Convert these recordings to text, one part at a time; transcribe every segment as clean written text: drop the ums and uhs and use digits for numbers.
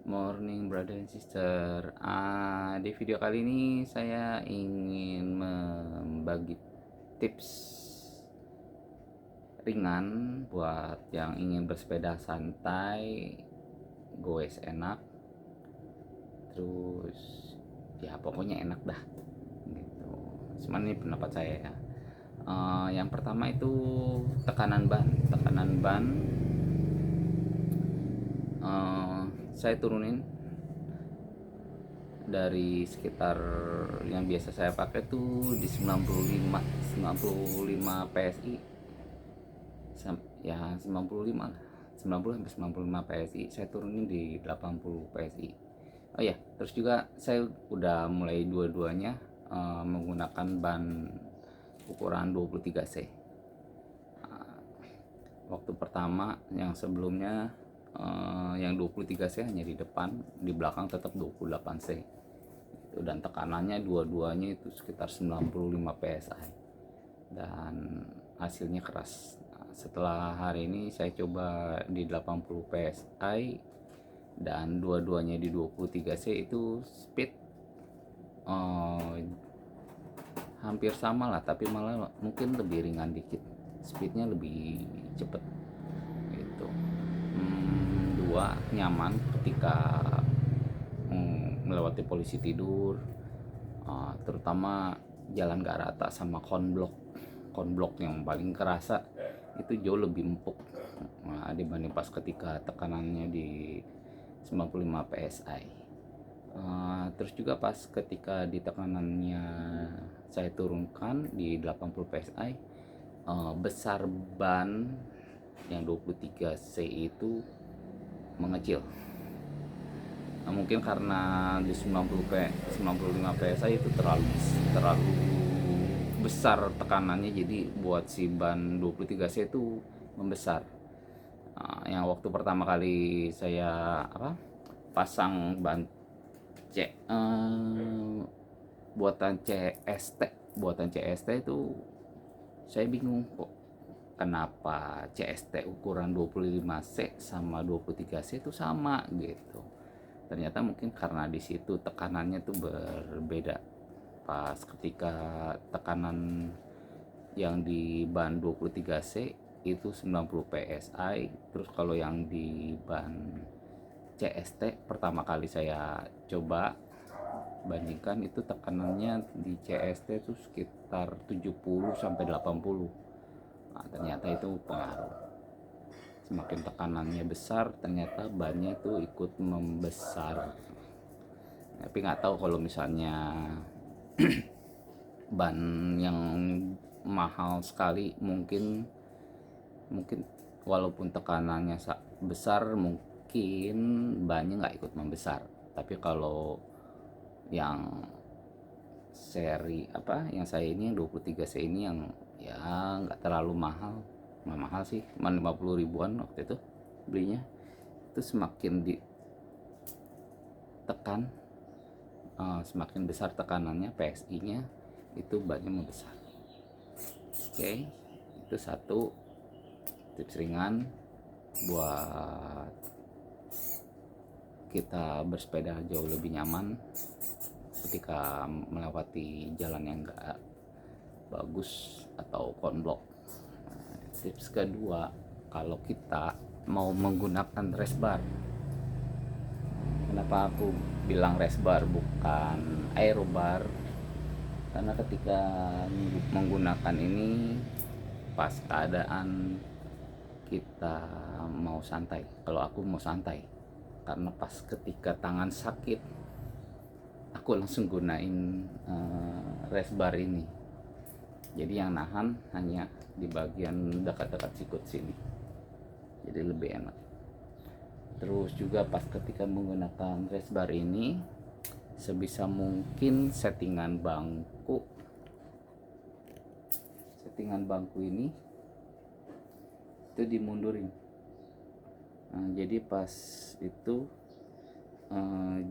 Morning brother and sister. Di video kali ini saya ingin membagi tips ringan buat yang ingin bersepeda santai, goes enak, terus ya pokoknya enak dah gitu. Cuman ini pendapat saya ya. Yang pertama itu tekanan ban. Saya turunin dari sekitar yang biasa saya pakai tuh di 95 PSI, ya 95 lah, 90 sampai 95 PSI saya turunin di 80 PSI. Oh ya, terus juga saya udah mulai dua-duanya menggunakan ban ukuran 23C. Waktu pertama yang sebelumnya yang 23C hanya di depan, di belakang tetap 28C itu, dan tekanannya dua-duanya itu sekitar 95 PSI dan hasilnya keras. Setelah hari ini saya coba di 80 PSI dan dua-duanya di 23C, itu speed hampir sama lah, tapi malah mungkin lebih ringan dikit, speednya lebih cepet gitu. Dua, nyaman ketika melewati polisi tidur, terutama jalan gak rata sama konblok yang paling kerasa itu jauh lebih empuk dibanding pas ketika tekanannya di 95 PSI. Terus juga pas ketika di tekanannya saya turunkan di 80 PSI, besar ban yang 23C itu mengecil. Mungkin karena di 95 PSI itu terlalu besar tekanannya, jadi buat si ban 23C itu membesar. Yang waktu pertama kali saya pasang ban C buatan CST itu, saya bingung kok kenapa CST ukuran 25C sama 23C itu sama gitu. Ternyata mungkin karena di situ tekanannya tuh berbeda. Pas ketika tekanan yang di ban 23C itu 90 PSI, terus kalau yang di ban CST pertama kali saya coba bandingkan, itu tekanannya di CST itu sekitar 70 sampai 80. Ternyata itu pengaruh. Semakin tekanannya besar, ternyata bannya itu ikut membesar. Tapi nggak tahu kalau misalnya ban yang mahal sekali, mungkin walaupun tekanannya besar, mungkin bannya nggak ikut membesar. Tapi kalau yang seri yang saya ini yang 23C ini, yang ya nggak terlalu mahal, nggak mahal sih, cuma 50 ribuan waktu itu belinya. Itu semakin ditekan, semakin besar tekanannya, PSI nya itu banyak membesar. Oke, itu satu tips ringan buat kita bersepeda jauh lebih nyaman ketika melewati jalan yang enggak bagus atau konblok. Tips kedua, kalau kita mau menggunakan race bar. Kenapa aku bilang race bar bukan aero bar? Karena ketika menggunakan ini pas keadaan kita mau santai. Kalau aku mau santai, karena pas ketika tangan sakit, aku langsung gunain race bar ini. Jadi yang nahan hanya di bagian dekat-dekat sikut sini, jadi lebih enak. Terus juga pas ketika menggunakan race bar ini, sebisa mungkin settingan bangku ini itu dimundurin. Jadi pas itu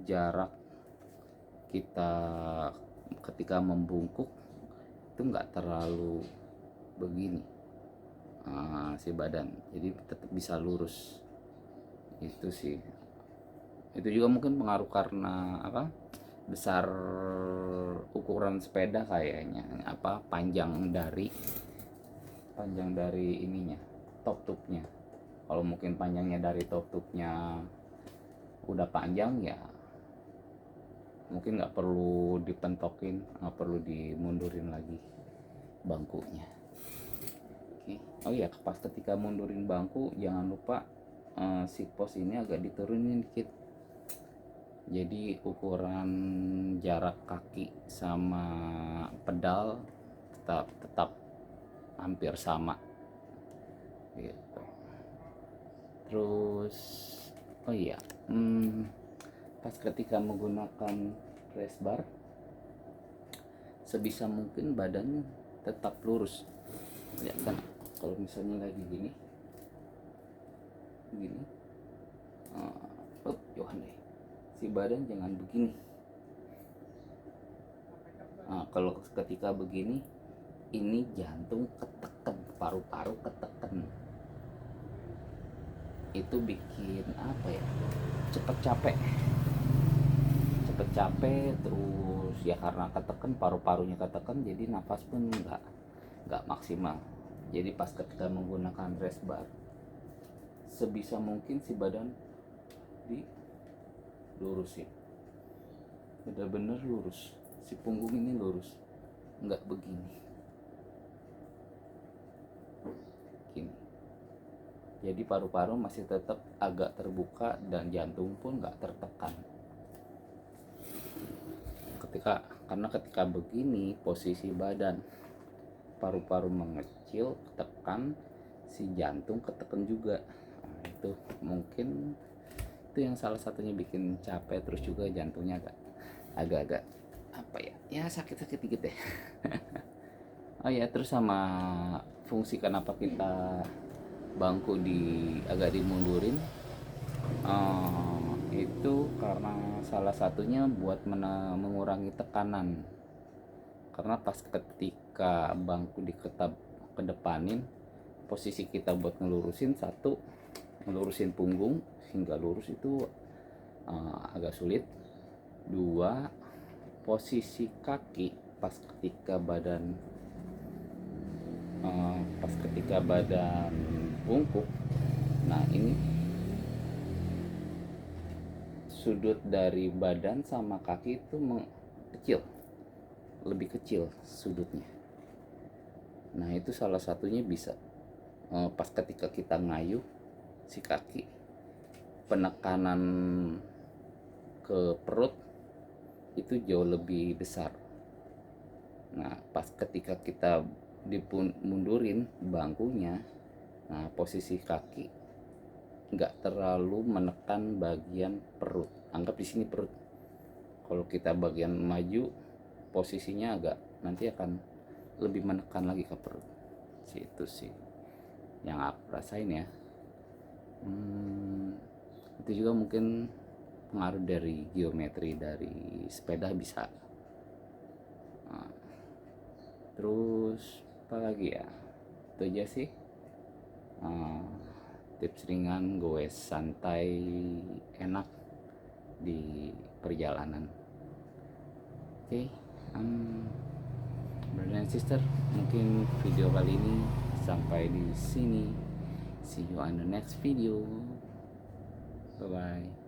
jarak kita ketika membungkuk itu nggak terlalu begini si badan, jadi tetap bisa lurus. Itu sih Itu juga mungkin pengaruh karena apa, besar ukuran sepeda kayaknya, apa, panjang dari ininya, top tubnya. Kalau mungkin panjangnya dari top tubnya udah panjang ya, mungkin nggak perlu dipentokin, nggak perlu dimundurin lagi bangkunya. Oke. Oh iya, pas ketika mundurin bangku jangan lupa si pos ini agak diturunin dikit, jadi ukuran jarak kaki sama pedal tetap hampir sama gitu. Terus oh iya, pas ketika menggunakan race bar, sebisa mungkin badan tetap lurus. Lihat kan, kalau misalnya lagi gini Johan deh, si badan jangan begini. Nah, kalau ketika begini, ini jantung ketekan, paru-paru ketekan, itu bikin apa ya, cepet capek, terus ya karena ketekan, paru-parunya ketekan, jadi nafas pun nggak maksimal. Jadi pas ketika menggunakan rest bar, sebisa mungkin si badan dilurusin, benar-benar lurus, si punggung ini lurus, nggak begini gini. Jadi paru-paru masih tetap agak terbuka dan jantung pun nggak tertekan. Karena ketika begini posisi badan, paru-paru mengecil, tekan, si jantung ketekan juga. Nah, itu mungkin itu yang salah satunya bikin capek, terus juga jantungnya agak-agak apa ya sakit-sakit dikit deh. Oh ya, terus sama fungsi kenapa kita bangku agak dimundurin, itu karena salah satunya buat mengurangi tekanan. Karena pas ketika bangku kedepanin, posisi kita buat ngelurusin, satu, ngelurusin punggung hingga lurus itu agak sulit. Dua, posisi kaki pas ketika badan bungkuk, nah ini sudut dari badan sama kaki itu lebih kecil sudutnya. Nah itu salah satunya bisa pas ketika kita ngayuh si kaki, penekanan ke perut itu jauh lebih besar. Nah pas ketika kita dimundurin bangkunya, nah posisi kaki nggak terlalu menekan bagian perut. Anggap di sini perut. Kalau kita bagian maju, posisinya agak nanti akan lebih menekan lagi ke perut. Itu sih yang aku rasain ya. Itu juga mungkin pengaruh dari geometri dari sepeda bisa. Nah, terus apa lagi ya, itu aja sih tips ringan goes santai enak di perjalanan. Oke, brother and sister, mungkin video kali ini sampai di sini. See you on the next video. Bye bye.